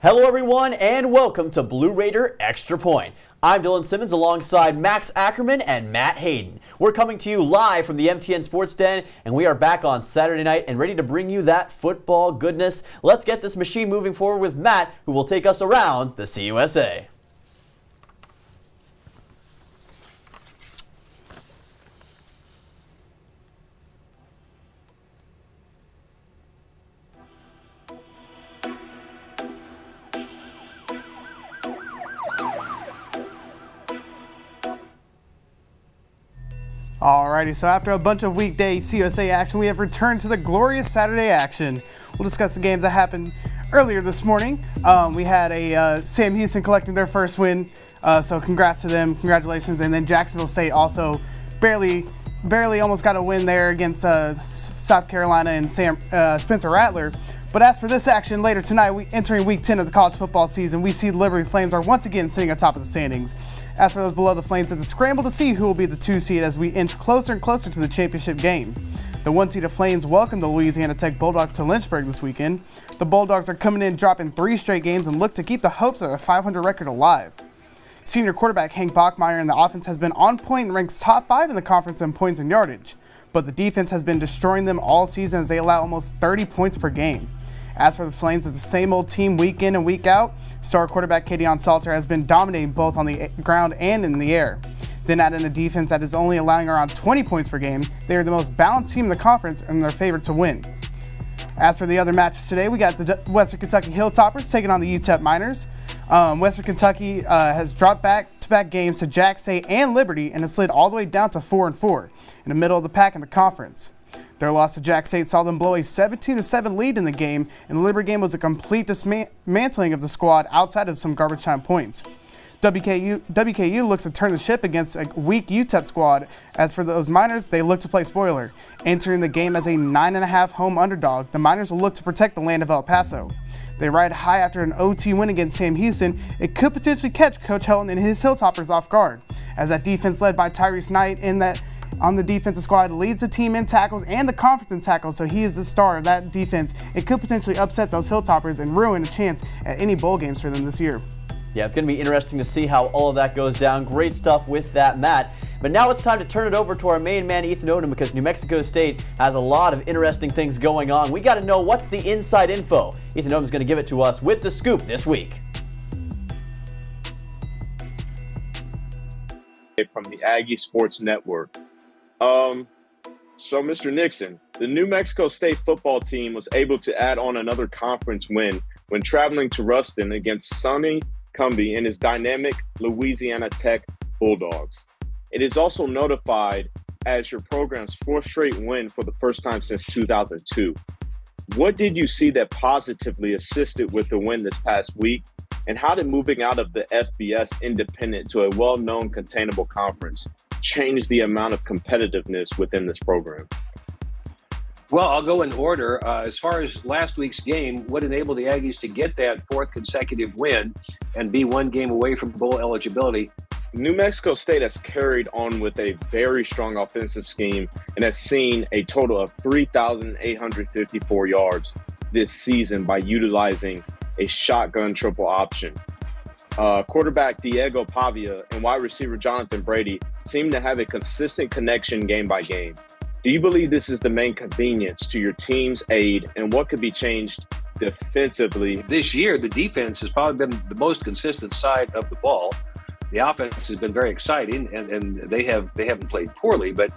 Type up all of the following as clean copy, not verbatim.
Hello everyone and welcome to Blue Raider Extra Point. I'm Dylan Simmons alongside Max Ackerman and Matt Hayden. We're coming to you live from the MTN Sports Den, and we are back on Saturday night and ready to bring you that football goodness. Let's get this machine moving forward with Matt, who will take us around the CUSA. Alrighty, so after a bunch of weekday CUSA action, we have returned to the glorious Saturday action. We'll discuss the games that happened earlier this morning. We had a Sam Houston collecting their first win, so congrats to them, congratulations. And then Jacksonville State also barely almost got a win there against South Carolina and Spencer Rattler. But as for this action later tonight, entering week 10 of the college football season, we see the Liberty Flames are once again sitting atop of the standings. As for those below the Flames, it's a scramble to see who will be the 2 seed as we inch closer and closer to the championship game. The 1 seed of Flames welcome the Louisiana Tech Bulldogs to Lynchburg this weekend. The Bulldogs are coming in dropping 3 straight games and look to keep the hopes of a 500 record alive. Senior quarterback Hank Bachmeier in the offense has been on point and ranks top 5 in the conference in points and yardage, but the defense has been destroying them all season as they allow almost 30 points per game. As for the Flames, it's the same old team week in and week out. Star quarterback Kadeon Salter has been dominating both on the ground and in the air. Then add in a defense that is only allowing around 20 points per game. They are the most balanced team in the conference and they're favored to win. As for the other matches today, we got the Western Kentucky Hilltoppers taking on the UTEP Miners. Western Kentucky has dropped back-to-back games to Jack State and Liberty and has slid all the way down to 4-4 in the middle of the pack in the conference. Their loss to Jack State saw them blow a 17-7 lead in the game, and the Liberty game was a complete dismantling of the squad outside of some garbage time points. WKU looks to turn the ship against a weak UTEP squad. As for those Miners, they look to play spoiler. Entering the game as a 9.5 home underdog, the Miners will look to protect the land of El Paso. They ride high after an OT win against Sam Houston. It could potentially catch Coach Helton and his Hilltoppers off guard, as that defense led by Tyrese Knight on the defensive squad leads the team in tackles and the conference in tackles, so he is the star of that defense. It could potentially upset those Hilltoppers and ruin a chance at any bowl games for them this year. Yeah, it's going to be interesting to see how all of that goes down. Great stuff with that, Matt. But now it's time to turn it over to our main man, Ethan Odom, because New Mexico State has a lot of interesting things going on. We got to know what's the inside info. Ethan Odom's going to give it to us with the scoop this week. From the Aggie Sports Network. So, Mr. Nixon, the New Mexico State football team was able to add on another conference win when traveling to Ruston against Sonny Cumbie and his dynamic Louisiana Tech Bulldogs. It is also notified as your program's fourth straight win for the first time since 2002. What did you see that positively assisted with the win this past week? And how did moving out of the FBS independent to a well-known containable conference change the amount of competitiveness within this program? Well, I'll go in order. As far as last week's game, what enabled the Aggies to get that fourth consecutive win and be one game away from bowl eligibility? New Mexico State has carried on with a very strong offensive scheme and has seen a total of 3,854 yards this season by utilizing a shotgun triple option. Quarterback Diego Pavia and wide receiver Jonathan Brady seem to have a consistent connection game by game. Do you believe this is the main convenience to your team's aid, and what could be changed defensively? This year, the defense has probably been the most consistent side of the ball. The offense has been very exciting, and they haven't played poorly, but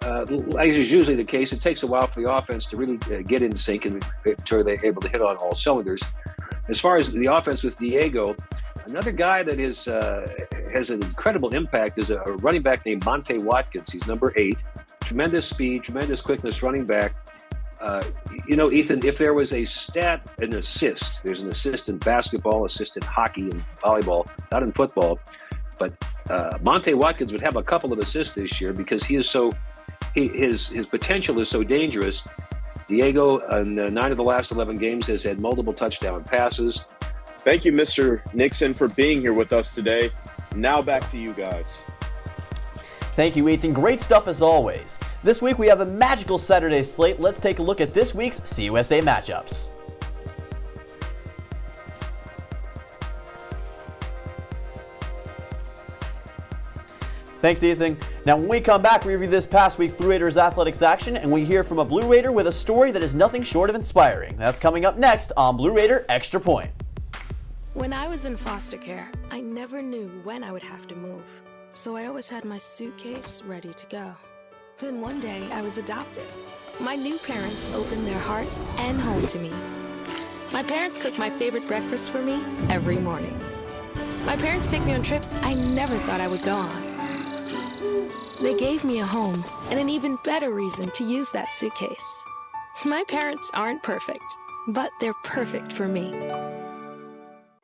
as is usually the case, it takes a while for the offense to really get in sync and until they're able to hit on all cylinders. As far as the offense with Diego, another guy that has an incredible impact is a running back named Monte Watkins. He's number 8. Tremendous speed, tremendous quickness running back. Ethan, if there was an assist, there's an assist in basketball, assist in hockey and volleyball, not in football, but Monte Watkins would have a couple of assists this year because his potential is so dangerous. Diego, in 9 of the last 11 games, has had multiple touchdown passes. Thank you, Mr. Nixon, for being here with us today. Now back to you guys. Thank you, Ethan. Great stuff as always. This week we have a magical Saturday slate. Let's take a look at this week's CUSA matchups. Thanks, Ethan. Now, when we come back, we review this past week's Blue Raiders athletics action, and we hear from a Blue Raider with a story that is nothing short of inspiring. That's coming up next on Blue Raider Extra Point. When I was in foster care, I never knew when I would have to move. So I always had my suitcase ready to go. Then one day, I was adopted. My new parents opened their hearts and home to me. My parents cook my favorite breakfast for me every morning. My parents take me on trips I never thought I would go on. They gave me a home and an even better reason to use that suitcase. My parents aren't perfect, but they're perfect for me.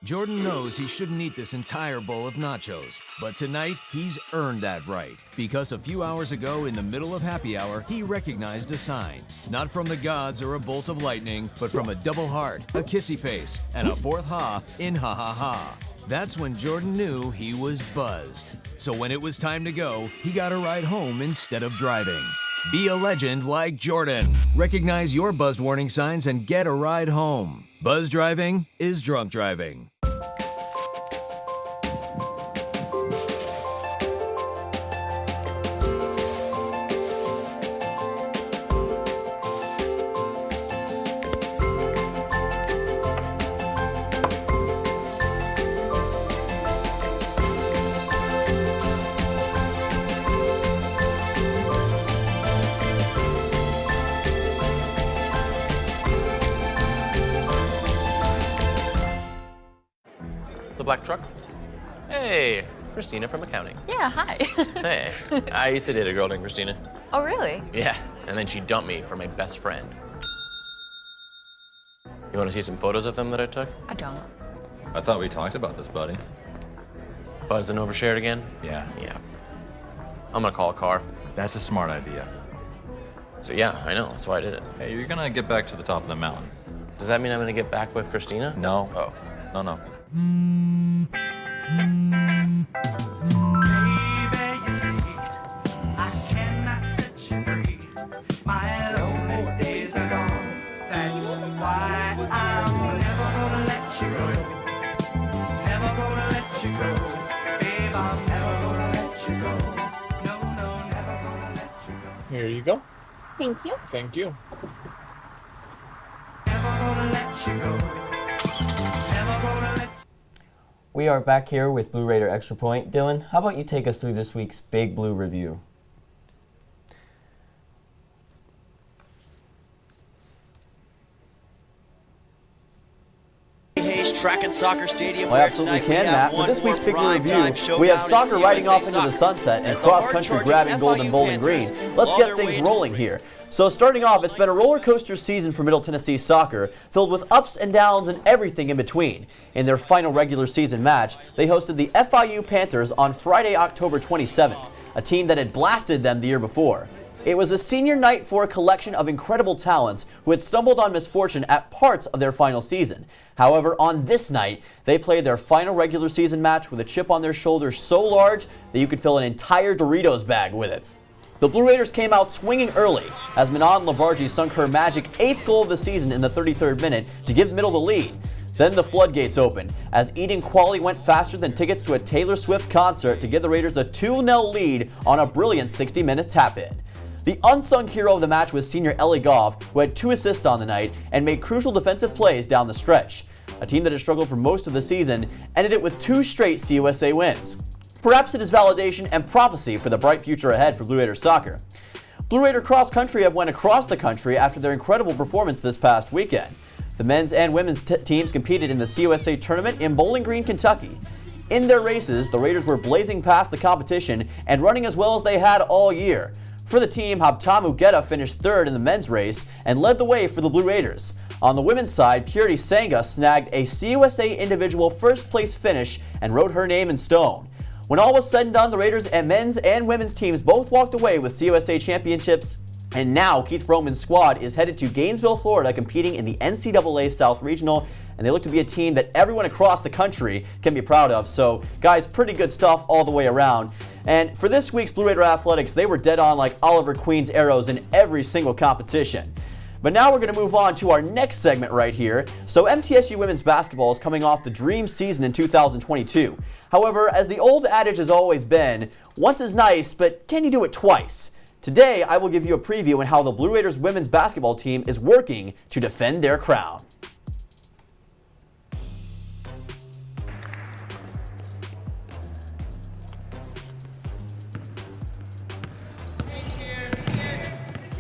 Jordan knows he shouldn't eat this entire bowl of nachos, but tonight he's earned that right. Because a few hours ago, in the middle of happy hour, he recognized a sign. Not from the gods or a bolt of lightning, but from a double heart, a kissy face, and a fourth ha in ha ha ha. That's when Jordan knew he was buzzed. So when it was time to go, he got a ride home instead of driving. Be a legend like Jordan. Recognize your buzzed warning signs and get a ride home. Buzz driving is drunk driving. The black truck? Hey, Christina from accounting. Yeah, hi. Hey, I used to date a girl named Christina. Oh, really? Yeah, and then she dumped me for my best friend. You want to see some photos of them that I took? I don't. I thought we talked about this, buddy. Buzzed and overshared again? Yeah. Yeah. I'm gonna call a car. That's a smart idea. So yeah, I know, that's why I did it. Hey, you're gonna get back to the top of the mountain. Does that mean I'm gonna get back with Christina? No. Oh. No. That's why I'm never gonna let you go. Never gonna let Here you go. Thank you. Thank you. We are back here with Blue Raider Extra Point. Dylan, how about you take us through this week's Big Blue review? Track and Soccer Stadium. Well, absolutely can, Matt. For this week's Big Blue review, we have soccer riding off into the sunset and cross country grabbing gold and bowling green. Let's get things rolling here. So starting off, it's been a roller coaster season for Middle Tennessee soccer, filled with ups and downs and everything in between. In their final regular season match, they hosted the FIU Panthers on Friday, October 27th, a team that had blasted them the year before. It was a senior night for a collection of incredible talents who had stumbled on misfortune at parts of their final season. However, on this night, they played their final regular season match with a chip on their shoulder so large that you could fill an entire Doritos bag with it. The Blue Raiders came out swinging early as Manon Labarge sunk her magic 8th goal of the season in the 33rd minute to give Middle the lead. Then the floodgates opened as Eden Qualley went faster than tickets to a Taylor Swift concert to give the Raiders a 2-0 lead on a brilliant 60-minute tap-in. The unsung hero of the match was senior Ellie Goff, who had 2 assists on the night and made crucial defensive plays down the stretch. A team that had struggled for most of the season ended it with 2 straight CUSA wins. Perhaps it is validation and prophecy for the bright future ahead for Blue Raider soccer. Blue Raider cross country have went across the country after their incredible performance this past weekend. The men's and women's teams competed in the CUSA tournament in Bowling Green, Kentucky. In their races, the Raiders were blazing past the competition and running as well as they had all year. For the team, Habtamu Geta finished 3rd in the men's race and led the way for the Blue Raiders. On the women's side, Purity Sangha snagged a CUSA individual first place finish and wrote her name in stone. When all was said and done, the Raiders and men's and women's teams both walked away with CUSA championships, and now Keith Froman's squad is headed to Gainesville, Florida, competing in the NCAA South Regional, and they look to be a team that everyone across the country can be proud of. So, guys, pretty good stuff all the way around. And for this week's Blue Raider Athletics, they were dead on like Oliver Queen's arrows in every single competition. But now we're going to move on to our next segment right here. So MTSU women's basketball is coming off the dream season in 2022. However, as the old adage has always been, once is nice, but can you do it twice? Today, I will give you a preview on how the Blue Raiders women's basketball team is working to defend their crown.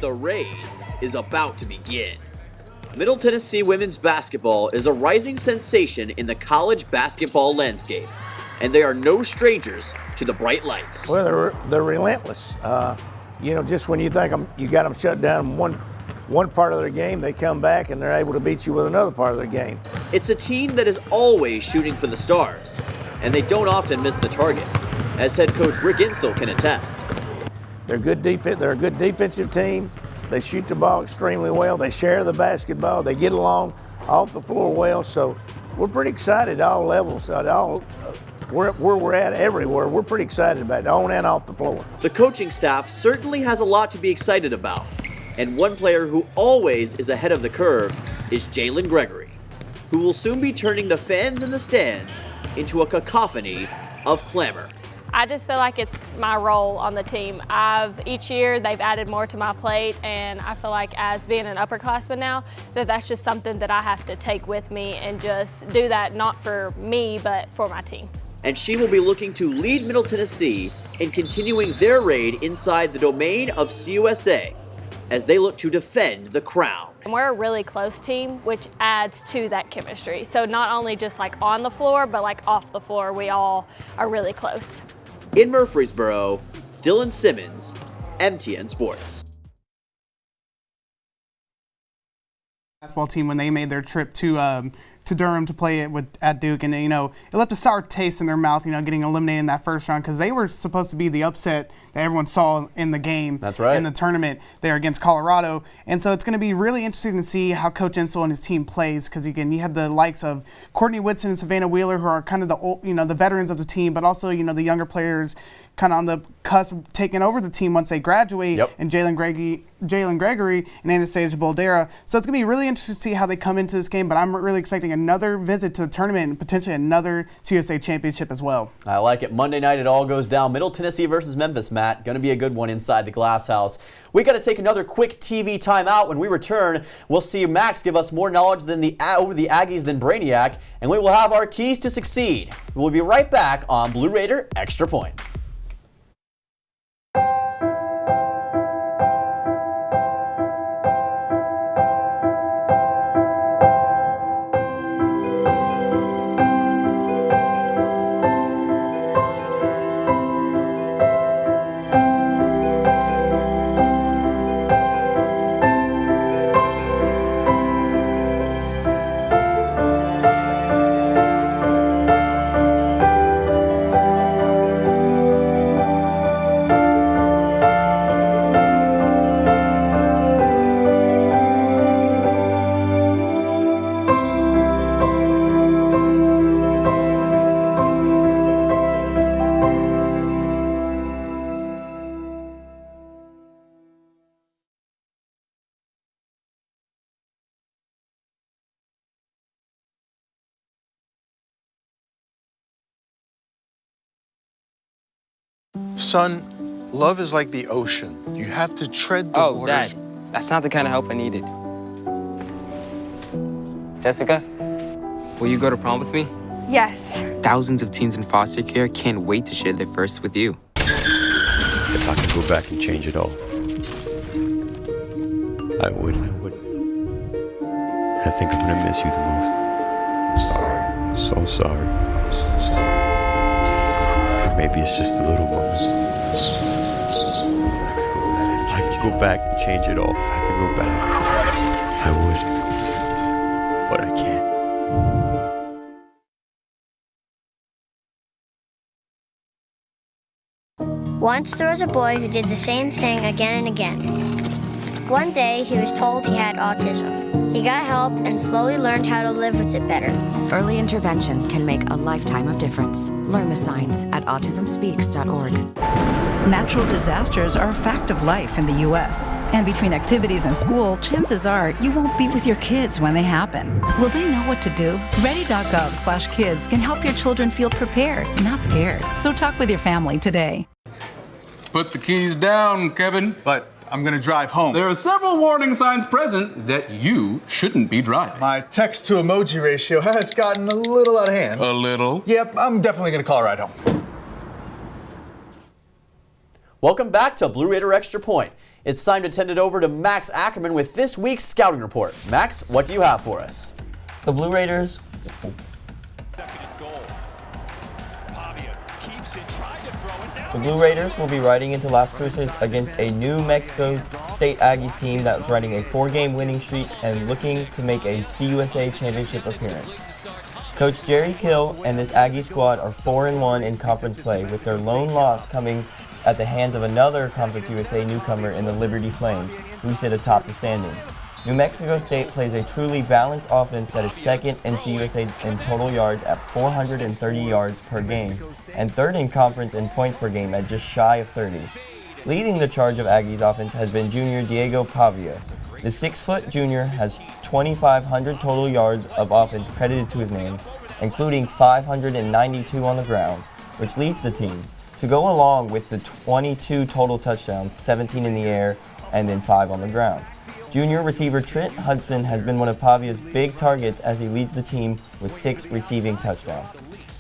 The raid is about to begin. Middle Tennessee women's basketball is a rising sensation in the college basketball landscape, and they are no strangers to the bright lights. Well, they're relentless. Just when you think you got them shut down in one part of their game, they come back and they're able to beat you with another part of their game. It's a team that is always shooting for the stars, and they don't often miss the target, as head coach Rick Insel can attest. They're good defense. They're a good defensive team. They shoot the ball extremely well. They share the basketball. They get along off the floor well. So we're pretty excited at all levels, where we're at everywhere. We're pretty excited about it, on and off the floor. The coaching staff certainly has a lot to be excited about. And one player who always is ahead of the curve is Jalen Gregory, who will soon be turning the fans in the stands into a cacophony of clamor. I just feel like it's my role on the team. Each year they've added more to my plate, and I feel like as being an upperclassman now, that's just something that I have to take with me and just do that not for me, but for my team. And she will be looking to lead Middle Tennessee in continuing their raid inside the domain of CUSA as they look to defend the crown. And we're a really close team, which adds to that chemistry. So not only just like on the floor, but like off the floor, we all are really close. In Murfreesboro, Dylan Simmons, MTN Sports. Basketball team when they made their trip to Durham to play it at Duke, and it left a sour taste in their mouth, getting eliminated in that first round because they were supposed to be the upset that everyone saw in the game. That's right. In the tournament there against Colorado, and so it's going to be really interesting to see how Coach Insel and his team plays because again you have the likes of Courtney Whitson and Savannah Wheeler who are kind of the old, the veterans of the team, but also the younger players kind of on the cusp taking over the team once they graduate. Yep. And Jalen Gregory and Anastasia Boldera. So it's going to be really interesting to see how they come into this game, but I'm really expecting getting another visit to the tournament and potentially another CUSA championship as well. I like it. Monday night it all goes down. Middle Tennessee versus Memphis, Matt. Going to be a good one inside the Glass House. We got to take another quick TV timeout. When we return, we'll see Max give us more knowledge over the Aggies than Brainiac, and we will have our keys to succeed. We'll be right back on Blue Raider Extra Point. Son, love is like the ocean. You have to tread the waters. Dad, that's not the kind of help I needed. Jessica, will you go to prom with me? Yes. Thousands of teens in foster care can't wait to share their first with you. If I could go back and change it all, I would. I think I'm gonna miss you the most. I'm sorry. I'm so sorry. I'm so sorry. Maybe it's just the little moments. If I could go back and change it all, if I could go back, I would. But I can't. Once there was a boy who did the same thing again and again. One day, he was told he had autism. He got help and slowly learned how to live with it better. Early intervention can make a lifetime of difference. Learn the signs at autismspeaks.org. Natural disasters are a fact of life in the U.S. And between activities and school, chances are you won't be with your kids when they happen. Will they know what to do? Ready.gov/kids can help your children feel prepared, not scared. So talk with your family today. Put the keys down, Kevin. But I'm gonna drive home. There are several warning signs present that you shouldn't be driving. My text to emoji ratio has gotten a little out of hand. A little? Yep, I'm definitely gonna call a ride home. Welcome back to Blue Raider Extra Point. It's time to turn it over to Max Ackerman with this week's scouting report. Max, what do you have for us? The Blue Raiders. The Blue Raiders will be riding into Las Cruces against a New Mexico State Aggies team that's riding a 4-game winning streak and looking to make a CUSA championship appearance. Coach Jerry Kill and this Aggie squad are 4-1 in conference play, with their lone loss coming at the hands of another Conference USA newcomer in the Liberty Flames, who sit atop the standings. New Mexico State plays a truly balanced offense that is second in CUSA in total yards at 430 yards per game, and third in conference in points per game at just shy of 30. Leading the charge of Aggies offense has been junior Diego Pavia. The 6-foot junior has 2,500 total yards of offense credited to his name, including 592 on the ground, which leads the team, to go along with the 22 total touchdowns, 17 in the air, and then 5 on the ground. Junior receiver Trent Hudson has been one of Pavia's big targets as he leads the team with 6 receiving touchdowns.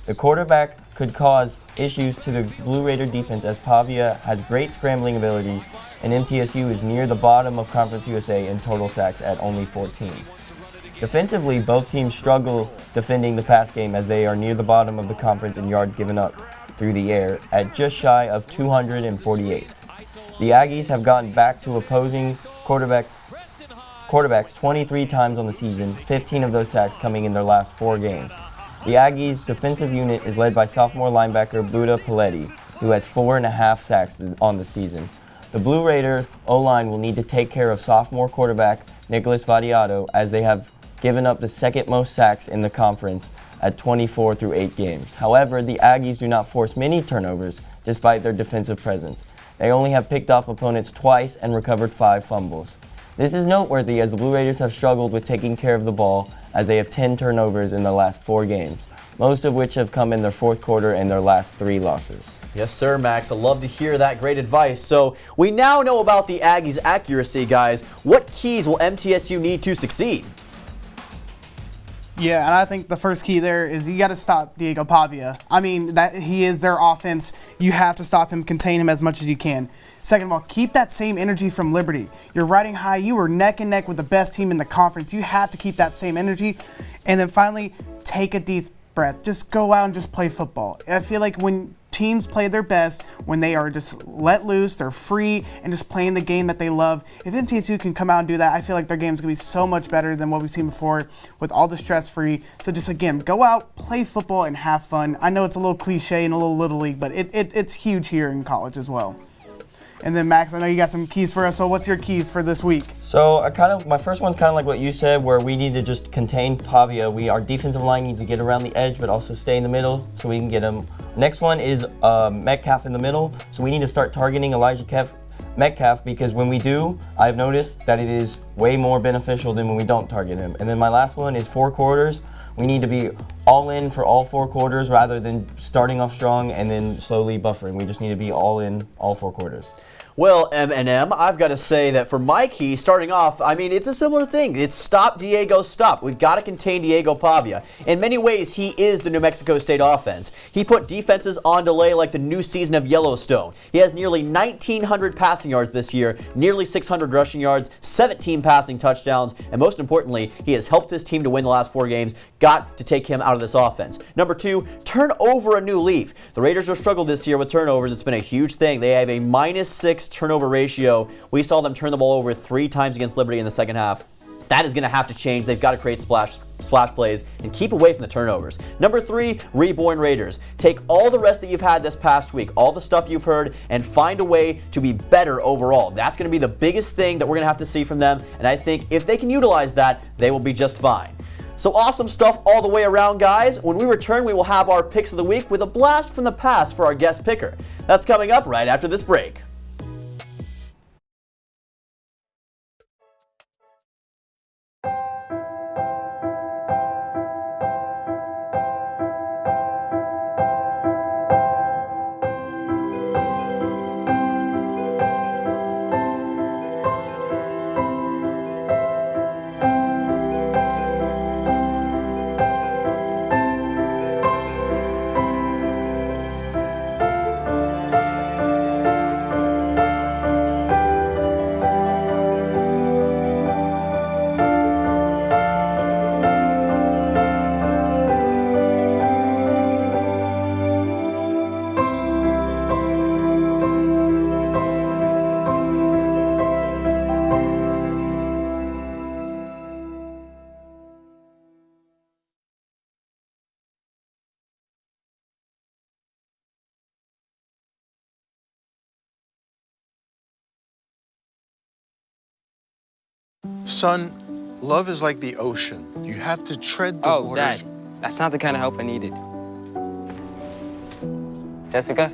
The quarterback could cause issues to the Blue Raider defense as Pavia has great scrambling abilities, and MTSU is near the bottom of Conference USA in total sacks at only 14. Defensively, both teams struggle defending the pass game as they are near the bottom of the conference in yards given up through the air at just shy of 248. The Aggies have gotten back to opposing quarterbacks 23 times on the season, 15 of those sacks coming in their last 4 games. The Aggies' defensive unit is led by sophomore linebacker Buda Paletti, who has 4.5 sacks on the season. The Blue Raiders O-line will need to take care of sophomore quarterback Nicholas Vadiato, as they have given up the second most sacks in the conference at 24 through 8 games. However, the Aggies do not force many turnovers despite their defensive presence. They only have picked off opponents twice and recovered 5 fumbles. This is noteworthy as the Blue Raiders have struggled with taking care of the ball as they have 10 turnovers in the last 4 games, most of which have come in their fourth quarter and their last 3 losses. Yes, sir, Max. I love to hear that great advice. So we now know about the Aggies' accuracy, guys. What keys will MTSU need to succeed? Yeah, and I think the first key there is you got to stop Diego Pavia. I mean, that he is their offense. You have to stop him, contain him as much as you can. Second of all, keep that same energy from Liberty. You're riding high. You were neck and neck with the best team in the conference. You have to keep that same energy. And then finally, take a deep breath. Just go out and just play football. I feel like when teams play their best, when they are just let loose, they're free, and just playing the game that they love. If MTSU can come out and do that, I feel like their game's going to be so much better than what we've seen before with all the stress-free. So just, again, go out, play football, and have fun. I know it's a little cliche and a little league, but it's huge here in college as well. And then, Max, I know you got some keys for us, so what's your keys for this week? So my first one's kind of like what you said, where we need to just contain Pavia. Our defensive line needs to get around the edge, but also stay in the middle so we can get him. Next one is Metcalf in the middle, so we need to start targeting Elijah Metcalf, because when we do, I've noticed that it is way more beneficial than when we don't target him. And then my last one is 4 quarters. We need to be all in for all 4 quarters rather than starting off strong and then slowly buffering. We just need to be all in all 4 quarters. Well, M&M, I've got to say that for my key, starting off, I mean, it's a similar thing. It's stop Diego, stop. We've got to contain Diego Pavia. In many ways, he is the New Mexico State offense. He put defenses on delay like the new season of Yellowstone. He has nearly 1,900 passing yards this year, nearly 600 rushing yards, 17 passing touchdowns, and most importantly, he has helped his team to win the last 4 games. Got to take him out of this offense. Number 2, turn over a new leaf. The Raiders have struggled this year with turnovers. It's been a huge thing. They have a -6 turnover ratio. We saw them turn the ball over 3 times against Liberty in the second half. That is going to have to change. They've got to create splash plays and keep away from the turnovers. Number 3, Reborn Raiders. Take all the rest that you've had this past week, all the stuff you've heard, and find a way to be better overall. That's going to be the biggest thing that we're going to have to see from them, and I think if they can utilize that, they will be just fine. So awesome stuff all the way around, guys. When we return, we will have our picks of the week with a blast from the past for our guest picker. That's coming up right after this break. Son, love is like the ocean. You have to tread the waters. Dad, that's not the kind of help I needed. Jessica,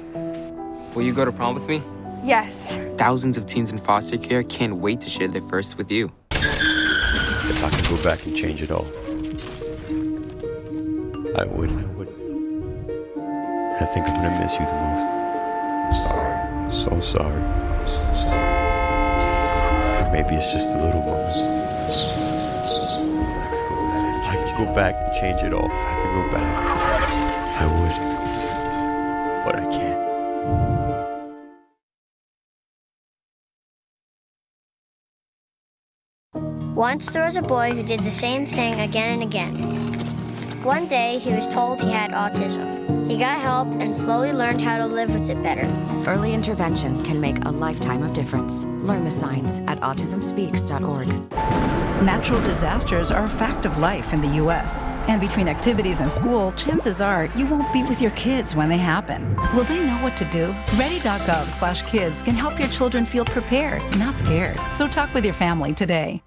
will you go to prom with me? Yes. Thousands of teens in foster care can't wait to share their first with you. If I could go back and change it all, I would. I think I'm gonna miss you the most. I'm sorry. I'm so sorry. I'm so sorry. Or maybe it's just the little moments. If I could go back and change it all. If I could go back, I would. But I can't. Once there was a boy who did the same thing again and again. One day, he was told he had autism. He got help and slowly learned how to live with it better. Early intervention can make a lifetime of difference. Learn the signs at autismspeaks.org. Natural disasters are a fact of life in the U.S. And between activities and school, chances are you won't be with your kids when they happen. Will they know what to do? Ready.gov/kids can help your children feel prepared, not scared. So talk with your family today.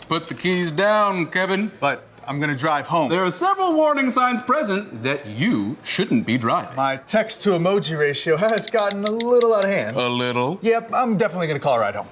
Put the keys down, Kevin. But I'm gonna drive home. There are several warning signs present that you shouldn't be driving. My text to emoji ratio has gotten a little out of hand. A little? Yep, I'm definitely gonna call a ride home.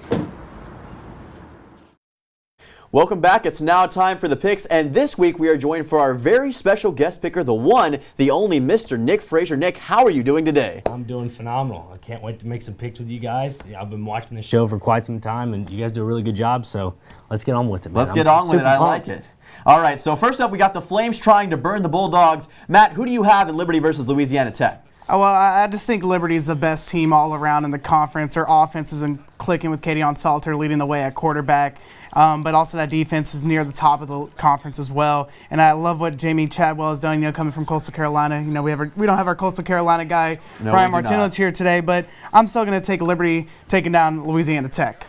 Welcome back. It's now time for the picks, and this week we are joined for our very special guest picker, the one, the only Mr. Nick Frazier. Nick, how are you doing today? I'm doing phenomenal. I can't wait to make some picks with you guys. I've been watching the show for quite some time, and you guys do a really good job, so let's get on with it, man. Let's get on with it. I like it. All right, so first up, we got the Flames trying to burn the Bulldogs. Matt, who do you have in Liberty versus Louisiana Tech? Oh, well, I just think Liberty's the best team all around in the conference. Their offense isn't clicking with Kadeon Salter leading the way at quarterback, but also that defense is near the top of the conference as well. And I love what Jamie Chadwell has done, coming from Coastal Carolina. We don't have our Coastal Carolina guy, Brian Martinez, here today, but I'm still going to take Liberty taking down Louisiana Tech.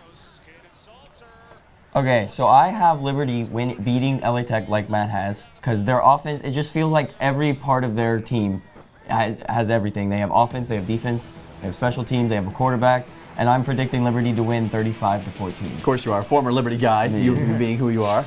Okay, so I have Liberty beating LA Tech like Matt has, because their offense, it just feels like every part of their team has everything. They have offense, they have defense, they have special teams, they have a quarterback, and I'm predicting Liberty to win 35-14. Of course you are, former Liberty guy, you being who you are.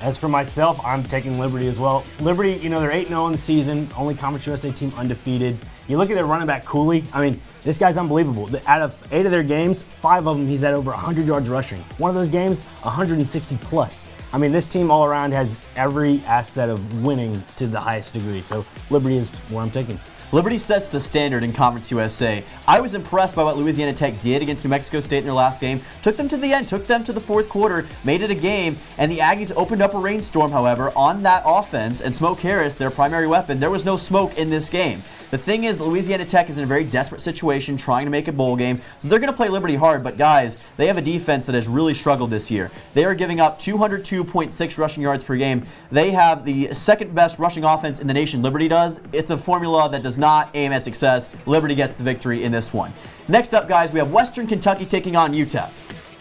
As for myself, I'm taking Liberty as well. Liberty, they're 8-0 in the season, only Conference USA team undefeated. You look at their running back, Cooley. I mean, this guy's unbelievable. Out of 8 of their games, 5 of them he's had over 100 yards rushing. One of those games, 160 plus. I mean, this team all around has every asset of winning to the highest degree. So Liberty is where I'm taking. Liberty sets the standard in Conference USA. I was impressed by what Louisiana Tech did against New Mexico State in their last game. Took them to the end, took them to the fourth quarter, made it a game, and the Aggies opened up a rainstorm, however, on that offense, and Smoke Harris, their primary weapon, there was no smoke in this game. The thing is, Louisiana Tech is in a very desperate situation, trying to make a bowl game, so they're going to play Liberty hard, but guys, they have a defense that has really struggled this year. They are giving up 202.6 rushing yards per game. They have the second best rushing offense in the nation, Liberty does. It's a formula that does not aim at success. Liberty gets the victory in this one. Next up, guys, we have Western Kentucky taking on UTEP.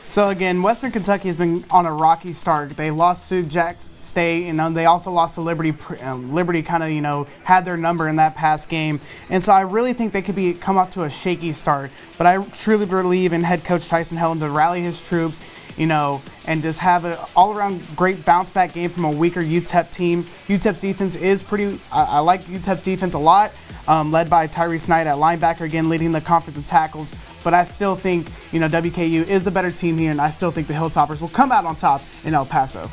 So again, Western Kentucky has been on a rocky start. They lost to Jax State, and they also lost to Liberty. Liberty kind of, had their number in that past game, and so I really think they could come up to a shaky start. But I truly believe in head coach Tyson Helton to rally his troops, and just have an all-around great bounce-back game from a weaker UTEP team. UTEP's defense is pretty. I like UTEP's defense a lot, led by Tyrese Knight at linebacker, again leading the conference in tackles. But I still think, WKU is a better team here, and I still think the Hilltoppers will come out on top in El Paso.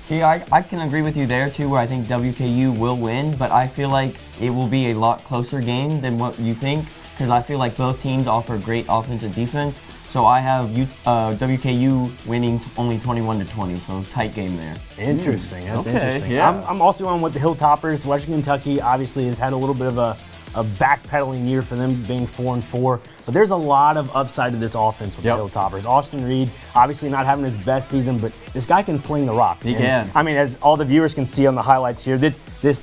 See, I can agree with you there, too, where I think WKU will win, but I feel like it will be a lot closer game than what you think, because I feel like both teams offer great offense and defense. So I have WKU winning only 21-20, so tight game there. Interesting. That's interesting. Yeah. I'm also on with the Hilltoppers. Western Kentucky obviously has had a little bit of a backpedaling year for them, being 4-4. But there's a lot of upside to this offense with the Hilltoppers. Austin Reed, obviously not having his best season, but this guy can sling the rock. He can. I mean, as all the viewers can see on the highlights here, this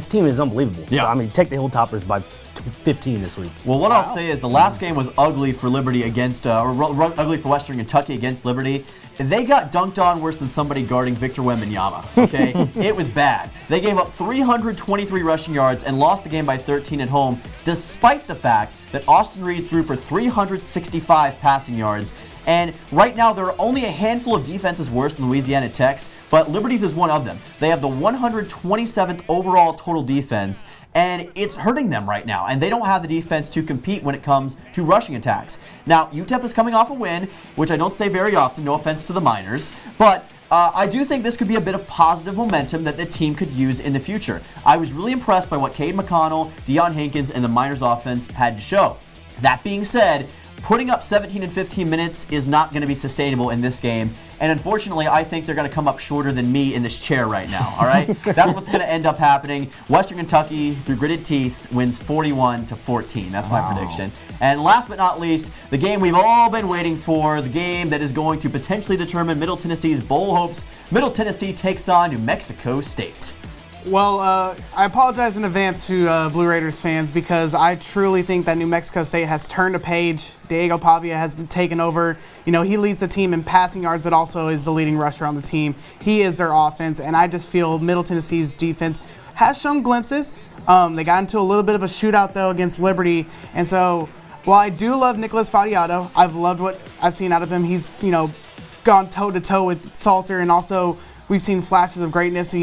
team is unbelievable. Yeah. So, I mean, take the Hilltoppers by 15 this week. Well, what I'll say is the last game was ugly for Liberty against, ugly for Western Kentucky against Liberty. They got dunked on worse than somebody guarding Victor Wembanyama, okay? It was bad. They gave up 323 rushing yards and lost the game by 13 at home, despite the fact that Austin Reed threw for 365 passing yards. And right now, there are only a handful of defenses worse than Louisiana Tech's, but Liberty's is one of them. They have the 127th overall total defense, and it's hurting them right now. And they don't have the defense to compete when it comes to rushing attacks. Now, UTEP is coming off a win, which I don't say very often, no offense to the Miners, but I do think this could be a bit of positive momentum that the team could use in the future. I was really impressed by what Cade McConnell, Deion Hankins, and the Miners offense had to show. That being said, putting up 17 and 15 minutes is not going to be sustainable in this game. And unfortunately, I think they're going to come up shorter than me in this chair right now, all right? That's what's going to end up happening. Western Kentucky, through gritted teeth, wins 41-14. That's my prediction. And last but not least, the game we've all been waiting for, the game that is going to potentially determine Middle Tennessee's bowl hopes. Middle Tennessee takes on New Mexico State. Well, I apologize in advance to Blue Raiders fans because I truly think that New Mexico State has turned a page. Diego Pavia has been taken over. He leads the team in passing yards, but also is the leading rusher on the team. He is their offense, and I just feel Middle Tennessee's defense has shown glimpses. They got into a little bit of a shootout, though, against Liberty. And so, while I do love Nicholas Fadiato, I've loved what I've seen out of him. He's, gone toe-to-toe with Salter, and also we've seen flashes of greatness,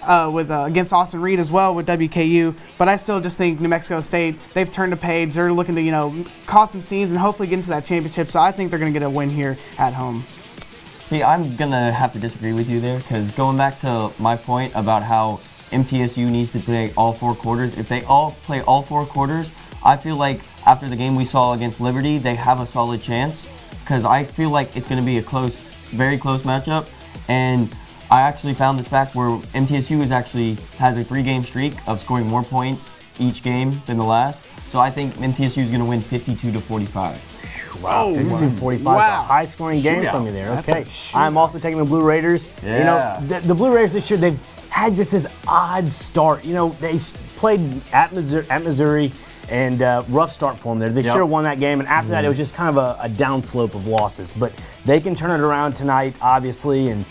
against Austin Reed as well with WKU, but I still just think New Mexico State, they've turned a page. They're looking to, cause some scenes and hopefully get into that championship, so I think they're going to get a win here at home. See, I'm going to have to disagree with you there because going back to my point about how MTSU needs to play all 4 quarters, if they all play all 4 quarters, I feel like after the game we saw against Liberty, they have a solid chance because I feel like it's going to be a very close matchup. And I actually found this fact where MTSU has a 3-game streak of scoring more points each game than the last. So I think MTSU is going to win 52-45. Wow, 52-45 is a high-scoring game from you there. Okay, I'm also taking the Blue Raiders. Yeah. You know, the Blue Raiders this year, they've had just this odd start. You know, they played at Missouri and rough start for them there. They should have won that game, and after that, it was just kind of a downslope of losses. But they can turn it around tonight, obviously, and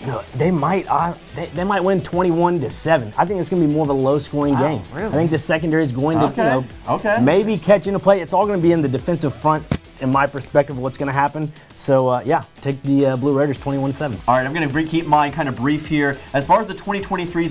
you know, they might win 21-7. I think it's going to be more of a low-scoring game. Really? I think the secondary is going to, maybe catch into play. It's all going to be in the defensive front, in my perspective of what's going to happen. So, take the Blue Raiders 21-7. All right, I'm going to keep mine kind of brief here. As far as the 2023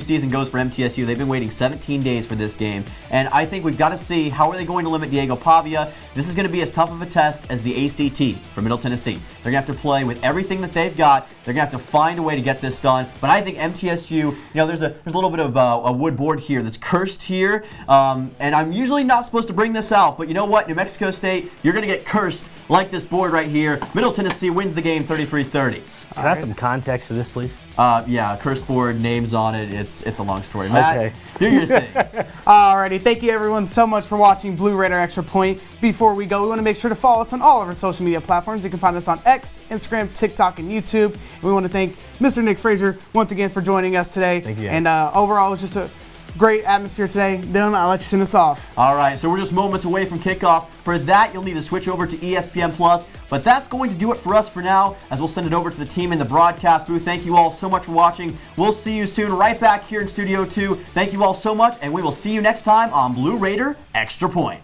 season goes for MTSU, they've been waiting 17 days for this game. And I think we've got to see how are they going to limit Diego Pavia. This is going to be as tough of a test as the ACT for Middle Tennessee. They're going to have to play with everything that they've got. They're going to have to find a way to get this done. But I think MTSU, there's a little bit of a wood board here that's cursed here. And I'm usually not supposed to bring this out, but you know what? New Mexico State, you're going to get cursed like this board right here. Middle Tennessee wins the game 33-30. Can I have some context to this, please? Cursed board, names on it. It's a long story. Matt, do your thing. Alrighty, thank you everyone so much for watching Blue Raider Extra Point. Before we go, we want to make sure to follow us on all of our social media platforms. You can find us on X, Instagram, TikTok, and YouTube. And we want to thank Mr. Nick Frazier once again for joining us today. Thank you. And overall, it was just a great atmosphere today. Dylan, I'll let you send us off. All right, so we're just moments away from kickoff. For that, you'll need to switch over to ESPN+. But that's going to do it for us for now, as we'll send it over to the team in the broadcast booth. Thank you all so much for watching. We'll see you soon right back here in Studio 2. Thank you all so much, and we will see you next time on Blue Raider Extra Point.